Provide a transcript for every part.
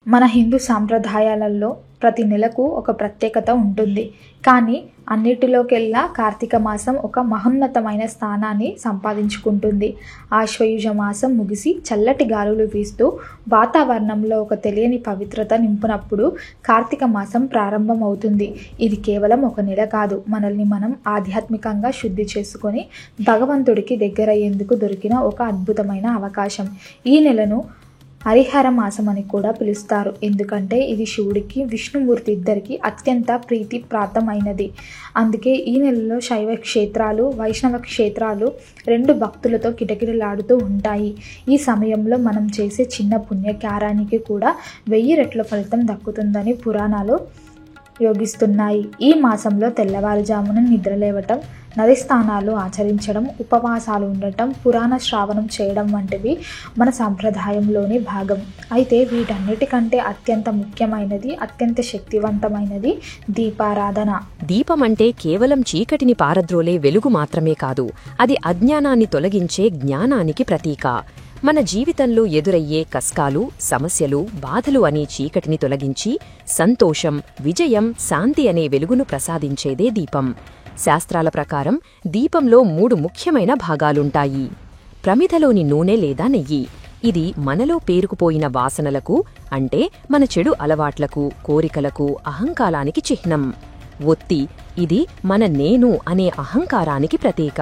మన హిందూ సాంప్రదాయాలలో ప్రతి నెలకు ఒక ప్రత్యేకత ఉంటుంది. కానీ అన్నిటిలోకెల్లా కార్తీక మాసం ఒక మహోన్నతమైన స్థానాన్ని సంపాదించుకుంటుంది. ఆశ్వయుజ మాసం ముగిసి చల్లటి గాలులు వీస్తూ వాతావరణంలో ఒక తెలియని పవిత్రత నింపునప్పుడు కార్తీక మాసం ప్రారంభమవుతుంది. ఇది కేవలం ఒక నెల కాదు, మనల్ని మనం ఆధ్యాత్మికంగా శుద్ధి చేసుకొని భగవంతుడికి దగ్గరయ్యేందుకు దొరికిన ఒక అద్భుతమైన అవకాశం. ఈ నెలను హరిహర మాసం అని కూడా పిలుస్తారు. ఎందుకంటే ఇది శివుడికి, విష్ణుమూర్తి ఇద్దరికి అత్యంత ప్రీతిప్రాతమైనది. అందుకే ఈ నెలలో శైవ క్షేత్రాలు, వైష్ణవ క్షేత్రాలు రెండు భక్తులతో కిటకిటలాడుతూ ఉంటాయి. ఈ సమయంలో మనం చేసే చిన్న పుణ్యకార్యానికి కూడా 1000 రెట్ల ఫలితం దక్కుతుందని పురాణాలు యోగిస్తున్నాయి. ఈ మాసంలో తెల్లవారుజామున నిద్రలేవటం, నది స్నానాలు ఆచరించడం, ఉపవాసాలు ఉండటం, పురాణ శ్రావణం చేయడం వంటివి మన సాంప్రదాయంలోని భాగం. అయితే వీటన్నిటికంటే అత్యంత ముఖ్యమైనది, అత్యంత శక్తివంతమైనది దీపారాధన. దీపం అంటే కేవలం చీకటిని పారద్రోలే వెలుగు మాత్రమే కాదు, అది అజ్ఞానాన్ని తొలగించే జ్ఞానానికి ప్రతీక. మన జీవితంలో ఎదురయ్యే కష్టాలు, సమస్యలు, బాధలు అనే చీకటిని తొలగించి సంతోషం, విజయం, శాంతి అనే వెలుగును ప్రసాదించేదే దీపం. శాస్త్రాల ప్రకారం దీపంలో 3 ముఖ్యమైన భాగాలుంటాయి. ప్రమిదలోని నూనె లేదా నెయ్యి, ఇది మనలో పేరుకుపోయిన వాసనలకు, అంటే మన చెడు అలవాట్లకు, కోరికలకు, అహంకారానికి చిహ్నం. ఒత్తి, ఇది మన నేను అనే అహంకారానికి ప్రతీక.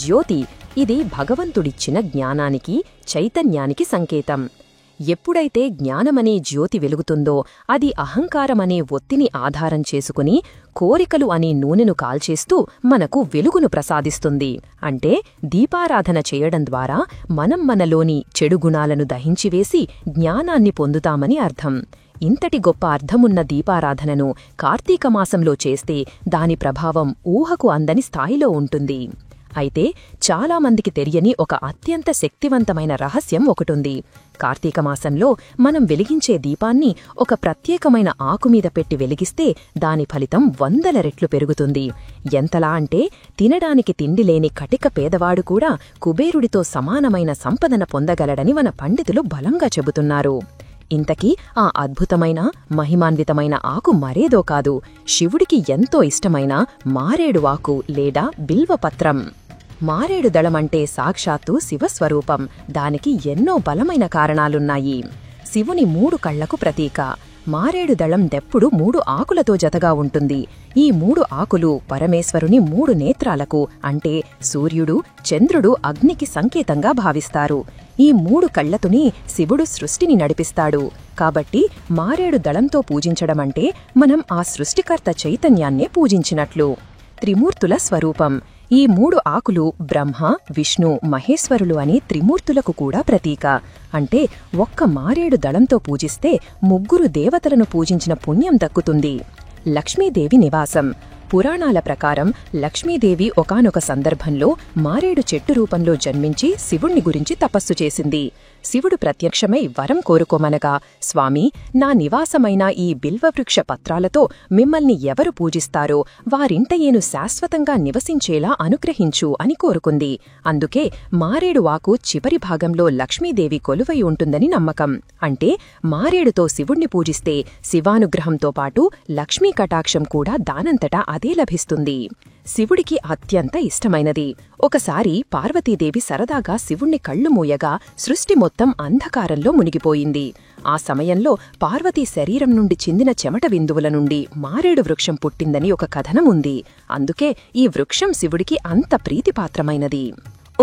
జ్యోతి, ఇది భగవంతుడిచ్చిన జ్ఞానానికి, చైతన్యానికి సంకేతం. ఎప్పుడైతే జ్ఞానమనే జ్యోతి వెలుగుతుందో అది అహంకారమనే ఒత్తిని ఆధారం చేసుకుని కోరికలు అనే నూనెను కాల్చేస్తూ మనకు వెలుగును ప్రసాదిస్తుంది. అంటే దీపారాధన చేయడం ద్వారా మనం మనలోని చెడు గుణాలను దహించివేసి జ్ఞానాన్ని పొందుతామని అర్థం. ఇంతటి గొప్ప అర్థమున్న దీపారాధనను కార్తీక మాసంలో చేస్తే దాని ప్రభావం ఊహకు అందని స్థాయిలో ఉంటుంది. అయితే చాలామందికి తెలియని ఒక అత్యంత శక్తివంతమైన రహస్యం ఒకటుంది. కార్తీక మాసంలో మనం వెలిగించే దీపాన్ని ఒక ప్రత్యేకమైన ఆకుమీద పెట్టి వెలిగిస్తే దాని ఫలితం 100 రెట్లు పెరుగుతుంది. ఎంతలా అంటే తినడానికి తిండి లేని కటిక పేదవాడు కూడా కుబేరుడితో సమానమైన సంపదన పొందగలడని మన పండితులు బలంగా చెబుతున్నారు. ఇంతకీ ఆ అద్భుతమైన, మహిమాన్వితమైన ఆకు మరేదో కాదు, శివుడికి ఎంతో ఇష్టమైన మారేడు ఆకు లేదా బిల్వపత్రం. మారేడు దళమంటే సాక్షాత్తు శివస్వరూపం. దానికి ఎన్నో బలమైన కారణాలున్నాయి. శివుని 3 కళ్లకు ప్రతీక. మారేడు దళం దెప్పుడు 3 ఆకులతో జతగా ఉంటుంది. ఈ 3 ఆకులు పరమేశ్వరుని 3 నేత్రాలకు, అంటే సూర్యుడు, చంద్రుడు, అగ్నికి సంకేతంగా భావిస్తారు. ఈ 3 కళ్లతుని శివుడు సృష్టిని నడిపిస్తాడు. కాబట్టి మారేడు దళంతో పూజించడమంటే మనం ఆ సృష్టికర్త చైతన్యాన్నే పూజించినట్లు. త్రిమూర్తుల స్వరూపం. ఈ 3 ఆకులు బ్రహ్మ, విష్ణు, మహేశ్వరులు అని త్రిమూర్తులకు కూడా ప్రతీక. అంటే ఒక్క మారేడు దళంతో పూజిస్తే 3 దేవతలను పూజించిన పుణ్యం దక్కుతుంది. లక్ష్మీదేవి నివాసం. పురాణాల ప్రకారం లక్ష్మీదేవి ఒకానొక సందర్భంలో మారేడు చెట్టు రూపంలో జన్మించి శివుణ్ణి గురించి తపస్సు చేసింది. శివుడు ప్రత్యక్షమై వరం కోరుకోమనగా, స్వామి, నా నివాసమైన ఈ బిల్వవృక్ష పత్రాలతో మిమ్మల్ని ఎవరు పూజిస్తారో వారింటయేను శాశ్వతంగా నివసించేలా అనుగ్రహించు అని కోరుకుంది. అందుకే మారేడు ఆకు చివరి భాగంలో లక్ష్మీదేవి కొలువై ఉంటుందని నమ్మకం. అంటే మారేడుతో శివుణ్ణి పూజిస్తే శివానుగ్రహంతో పాటు లక్ష్మీ కటాక్షం కూడా దానంతటా అదే లభిస్తుంది. శివుడికి అత్యంత ఇష్టమైనది. ఒకసారి పార్వతీదేవి సరదాగా శివుణ్ణి కళ్ళు మూయగా సృష్టి మొత్తం అంధకారంలో మునిగిపోయింది. ఆ సమయంలో పార్వతీ శరీరం నుండి చిందిన చెమట బిందువుల నుండి మారేడు వృక్షం పుట్టిందని ఒక కథనం ఉంది. అందుకే ఈ వృక్షం శివుడికి అంత ప్రీతిపాత్రమైనది.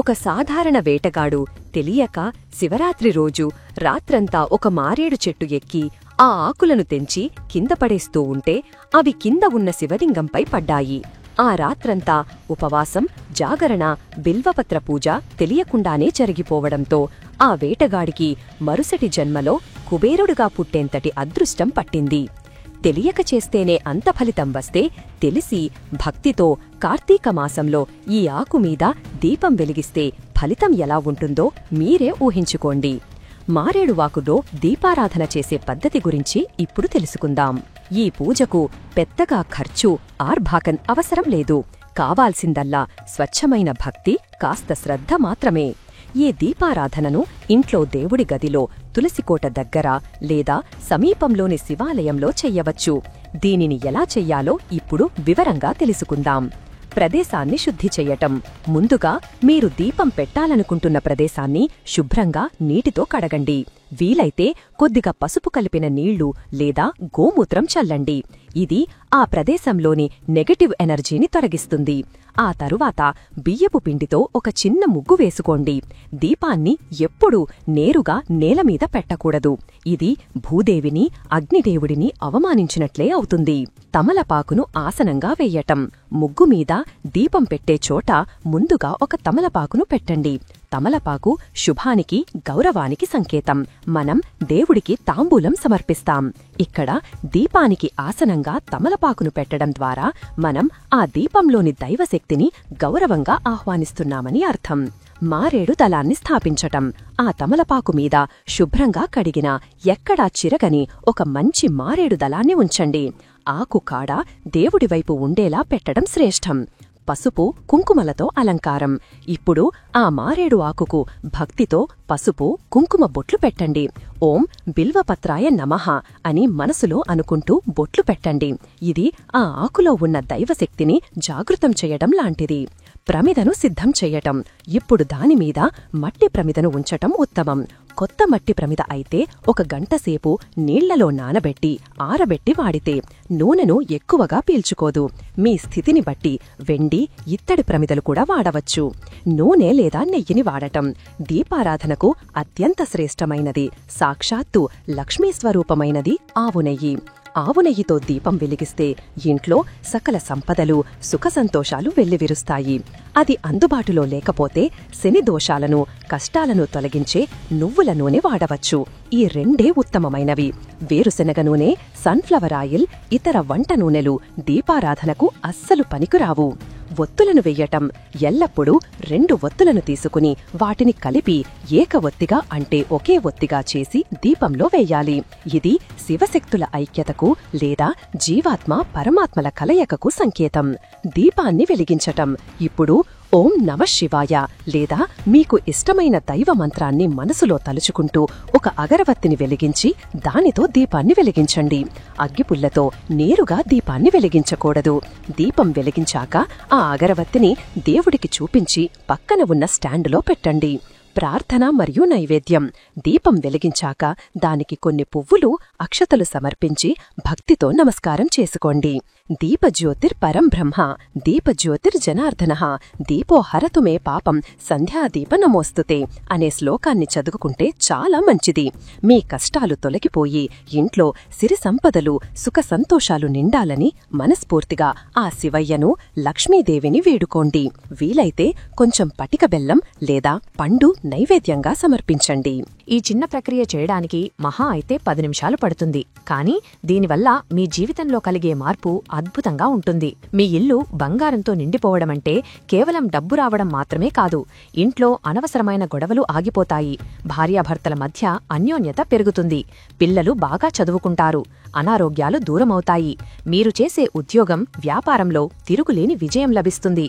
ఒక సాధారణ వేటగాడు తెలియక శివరాత్రి రోజు రాత్రంతా ఒక మారేడు చెట్టు ఎక్కి ఆ ఆకులను తెంచి కింద పడేస్తూ ఉంటే అవి కింద ఉన్న శివలింగంపై పడ్డాయి. ఆ రాత్రంతా ఉపవాసం, జాగరణ, బిల్వపత్ర పూజ తెలియకుండానే జరిగిపోవడంతో ఆ వేటగాడికి మరుసటి జన్మలో కుబేరుడుగా పుట్టేంతటి అదృష్టం పట్టింది. తెలియక చేస్తేనే అంత ఫలితం వస్తే తెలిసి భక్తితో కార్తీక మాసంలో ఈ ఆకుమీద దీపం వెలిగిస్తే ఫలితం ఎలా ఉంటుందో మీరే ఊహించుకోండి. మారేడు ఆకులో దీపారాధన చేసే పద్ధతి గురించి ఇప్పుడు తెలుసుకుందాం. ఈ పూజకు పెద్దగా ఖర్చు, ఆర్భాకం అవసరం లేదు. కావాల్సిందల్లా స్వచ్ఛమైన భక్తి, కాస్త శ్రద్ధ మాత్రమే. ఈ దీపారాధనను ఇంట్లో దేవుడి గదిలో తులసికోట దగ్గర లేదా సమీపంలోని శివాలయంలో చెయ్యవచ్చు. దీనిని ఎలా చెయ్యాలో ఇప్పుడు వివరంగా తెలుసుకుందాం. ప్రదేశాన్ని శుద్ధి చెయ్యటం. ముందుగా మీరు దీపం పెట్టాలనుకుంటున్న ప్రదేశాన్ని శుభ్రంగా నీటితో కడగండి. వీలైతే కొద్దిగా పసుపు కలిపిన నీళ్లు లేదా గోమూత్రం చల్లండి. ఇది ఆ ప్రదేశంలోని నెగటివ్ ఎనర్జీని తొలగిస్తుంది. ఆ తరువాత బియ్యపు పిండితో ఒక చిన్న ముగ్గు వేసుకోండి. దీపాన్ని ఎప్పుడూ నేరుగా నేలమీద పెట్టకూడదు. ఇది భూదేవిని, అగ్నిదేవుడిని అవమానించినట్లే అవుతుంది. తమలపాకును ఆసనంగా వెయ్యటం. ముగ్గు మీద దీపం పెట్టే చోట ముందుగా ఒక తమలపాకును పెట్టండి. తమలపాకు శుభానికి, గౌరవానికి సంకేతం. మనం దేవుడికి తాంబూలం సమర్పిస్తాం. ఇక్కడ దీపానికి ఆసనంగా తమలపాకును పెట్టడం ద్వారా మనం ఆ దీపంలోని దైవశక్తిని గౌరవంగా ఆహ్వానిస్తున్నామని అర్థం. మారేడు దళాన్ని స్థాపించటం. ఆ తమలపాకు మీద శుభ్రంగా కడిగిన, ఎక్కడా చిరగని ఒక మంచి మారేడు దళాన్ని ఉంచండి. ఆకు కాడ దేవుడివైపు ఉండేలా పెట్టడం శ్రేష్టం. పసుపు, కుంకుమలతో అలంకారం. ఇప్పుడు ఆ మారేడు ఆకుకు భక్తితో పసుపు, కుంకుమ బొట్లు పెట్టండి. ఓం బిల్వపత్రాయ నమః అని మనసులో అనుకుంటూ బొట్లు పెట్టండి. ఇది ఆ ఆకులో ఉన్న దైవశక్తిని జాగృతం చేయడం లాంటిది. ప్రమిదను సిద్ధం చెయ్యటం. ఇప్పుడు దానిమీద మట్టి ప్రమిదను ఉంచటం ఉత్తమం. కొత్త మట్టి ప్రమిద అయితే 1 గంటసేపు నీళ్లలో నానబెట్టి ఆరబెట్టి వాడితే నూనెను ఎక్కువగా పీల్చుకోదు. మీ స్థితిని బట్టి వెండి, ఇత్తడి ప్రమిదలు కూడా వాడవచ్చు. నూనె లేదా నెయ్యిని వాడటం దీపారాధనకు అత్యంత శ్రేష్టమైనది. సాక్షాత్తు లక్ష్మీస్వరూపమైనది ఆవు నెయ్యి. ఆవు నెయ్యితో దీపం వెలిగిస్తే ఇంట్లో సకల సంపదలు, సుఖసంతోషాలు వెల్లివిరుస్తాయి. అది అందుబాటులో లేకపోతే శని దోషాలను, కష్టాలను తొలగించే నువ్వుల నూనె వాడవచ్చు. ఈ రెండే ఉత్తమమైనవి. వేరుశెనగ నూనె, సన్ఫ్లవర్ ఆయిల్, ఇతర వంట నూనెలు దీపారాధనకు అస్సలు పనికిరావు. ఒత్తులను వెయ్యటం. ఎల్లప్పుడూ 2 ఒత్తులను తీసుకుని వాటిని కలిపి ఏక ఒత్తిగా అంటే ఒకే ఒత్తిగా చేసి దీపంలో వెయ్యాలి. ఇది శివశక్తుల ఐక్యతకు లేదా జీవాత్మ పరమాత్మల కలయికకు సంకేతం. దీపాన్ని వెలిగించటం. ఇప్పుడు ఓం నమః శివాయ లేదా మీకు ఇష్టమైన దైవ మంత్రాన్ని మనసులో తలుచుకుంటూ ఒక అగరవత్తిని వెలిగించి దానితో దీపాన్ని వెలిగించండి. అగ్గిపుల్లతో నేరుగా దీపాన్ని వెలిగించకూడదు. దీపం వెలిగించాక ఆ అగరవత్తిని దేవుడికి చూపించి పక్కన ఉన్న స్టాండులో పెట్టండి. ప్రార్థన మరియు నైవేద్యం. దీపం వెలిగించాక దానికి కొన్ని పువ్వులు, అక్షతలు సమర్పించి భక్తితో నమస్కారం చేసుకోండి. దీపజ్యోతిర్ పరం బ్రహ్మ, దీపజ్యోతిర్ జనార్దనః, దీపో హరతు మే పాపం, సంధ్యాదీప నమోస్తుతే అనే శ్లోకాన్ని చదువుకుంటే చాలా మంచిది. మీ కష్టాలు తొలగిపోయి ఇంట్లో సిరి సంపదలు, సుఖ సంతోషాలు నిండాలని మనస్ఫూర్తిగా ఆ శివయ్యను, లక్ష్మీదేవిని వేడుకోండి. వీలైతే కొంచెం పటిక బెల్లం లేదా పండు నైవేద్యంగా సమర్పించండి. ఈ చిన్న ప్రక్రియ చేయడానికి మహా అయితే 10 నిమిషాలు పడుతుంది. కానీ దీనివల్ల మీ జీవితంలో కలిగే మార్పు అద్భుతంగా ఉంటుంది. మీ ఇల్లు బంగారంతో నిండిపోవడమంటే కేవలం డబ్బు రావడం మాత్రమే కాదు. ఇంట్లో అనవసరమైన గొడవలు ఆగిపోతాయి. భార్యాభర్తల మధ్య అన్యోన్యత పెరుగుతుంది. పిల్లలు బాగా చదువుకుంటారు. అనారోగ్యాలు దూరమవుతాయి. మీరు చేసే ఉద్యోగం, వ్యాపారంలో తిరుగులేని విజయం లభిస్తుంది.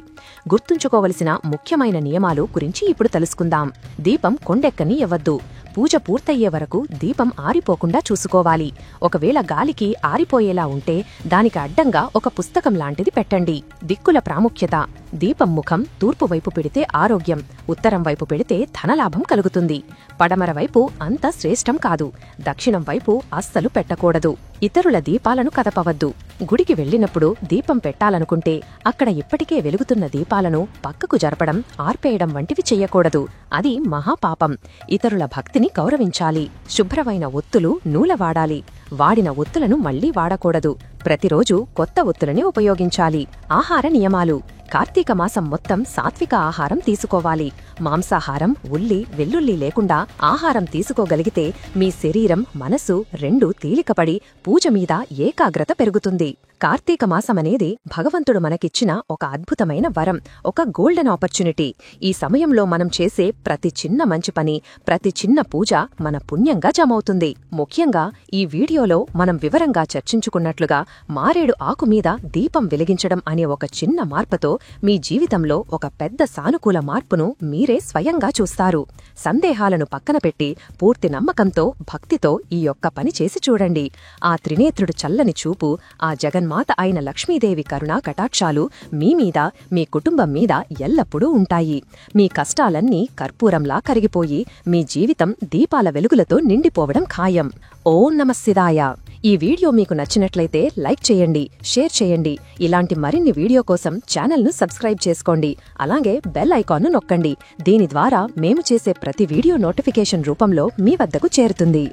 గుర్తుంచుకోవలసిన ముఖ్యమైన నియమాలు గురించి ఇప్పుడు తెలుసుకుందాం. దీపం కొండెక్కని ఇవ్వద్దు. పూజ పూర్తయ్యే వరకు దీపం ఆరిపోకుండా చూసుకోవాలి. ఒకవేళ గాలికి ఆరిపోయేలా ఉంటే దానికి అడ్డంగా ఒక పుస్తకం లాంటిది పెట్టండి. దిక్కుల ప్రాముఖ్యత. దీపం ముఖం తూర్పు వైపు పెడితే ఆరోగ్యం, ఉత్తరం వైపు పెడితే ధనలాభం కలుగుతుంది. పడమర వైపు అంత శ్రేష్టం కాదు. దక్షిణం వైపు అస్సలు పెట్టకూడదు. ఇతరుల దీపాలను కదపవద్దు. గుడికి వెళ్లినప్పుడు దీపం పెట్టాలనుకుంటే అక్కడ ఇప్పటికే వెలుగుతున్న దీపాలను పక్కకు జరపడం, ఆర్పేయడం వంటివి చెయ్యకూడదు. అది మహాపాపం. ఇతరుల భక్తిని గౌరవించాలి. శుభ్రమైన ఒత్తులు, నూల వాడాలి. వాడిన ఒత్తులను మళ్లీ వాడకూడదు. ప్రతిరోజు కొత్త ఒత్తులని ఉపయోగించాలి. ఆహార నియమాలు. కార్తీక మాసం మొత్తం సాత్విక ఆహారం తీసుకోవాలి. మాంసాహారం, ఉల్లి, వెల్లుల్లి లేకుండా ఆహారం తీసుకోగలిగితే మీ శరీరం, మనసు రెండూ తేలికపడి పూజ మీద ఏకాగ్రత పెరుగుతుంది. కార్తీక మాసమనేది భగవంతుడు మనకిచ్చిన ఒక అద్భుతమైన వరం, ఒక గోల్డెన్ ఆపర్చునిటీ. ఈ సమయంలో మనం చేసే ప్రతి చిన్న మంచి పని, ప్రతి చిన్న పూజ మన పుణ్యంగా జమవుతుంది. ముఖ్యంగా ఈ వీడియోలో మనం వివరంగా చర్చించుకున్నట్లుగా మారేడు ఆకు మీద దీపం వెలిగించడం అనే ఒక చిన్న మార్పుతో మీ జీవితంలో ఒక పెద్ద సానుకూల మార్పును మీరే మీరే స్వయంగా చూస్తారు. సందేహాలను పక్కన పెట్టి పూర్తి నమ్మకంతో, భక్తితో ఈ యొక్క పని చేసి చూడండి. ఆ త్రినేత్రుడు చల్లని చూపు, ఆ జగన్మాత అయిన లక్ష్మీదేవి కరుణా కటాక్షాలు మీ మీద, మీ కుటుంబం మీద ఎల్లప్పుడూ ఉంటాయి. మీ కష్టాలన్నీ కర్పూరంలా కరిగిపోయి మీ జీవితం దీపాల వెలుగులతో నిండిపోవడం ఖాయం. ఓం నమః శివాయ. ఈ వీడియో మీకు నచ్చినట్లయితే లైక్ చేయండి, షేర్ చేయండి. ఇలాంటి మరిన్ని వీడియో కోసం ఛానల్ను సబ్స్క్రైబ్ చేసుకోండి. అలాగే బెల్ ఐకాన్ను నొక్కండి. దీని ద్వారా మేము చేసే ప్రతి వీడియో నోటిఫికేషన్ రూపంలో మీ వద్దకు చేరుతుంది.